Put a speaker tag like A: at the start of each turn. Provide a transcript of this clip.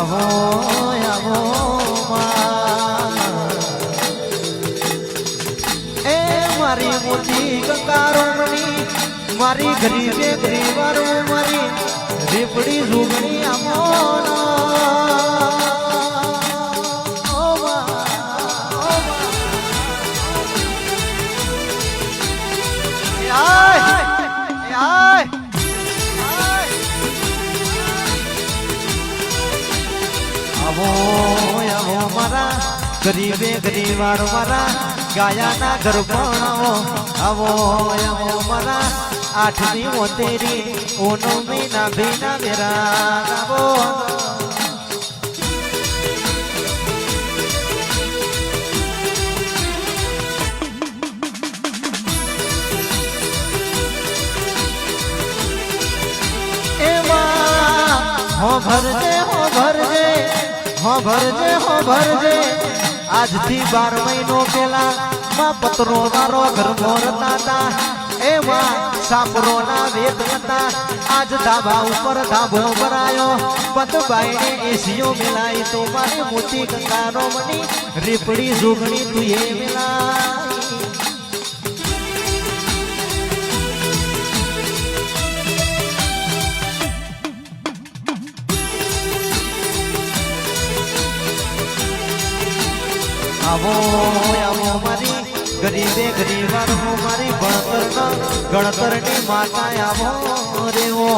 A: આવો આવો એ મારી મોટી કંકારોમણી મારી ગરીબે ગરીવારો મારી રીપડી ઝૂગણી આવો ગરીબે ગરીવાર મારા ગાયાના ગરબણાઓ આવો આવો મારા આઠમી મોતેરી ઓનમી ના ભીના મેરા આવો હો ભરજે હો ભરજે હો ભરજે હો ભરજે આજથી 12 મહિનો પેલા માં પતરો વારો ઘર મોરતા હતા એવા સાપરો ના વેદ હતા આજ ધાબા ઉપર ધાબો ભરાયો પતબાઈને એસીઓ મિલાઈ તો મારી મોટી કંકારો મની રીપડી ઝૂગણી તું એ મિલાઈ આવો આવો મારી ગરીબે ગરીબારો મારી ગણતરની માતા આવો રે ઓ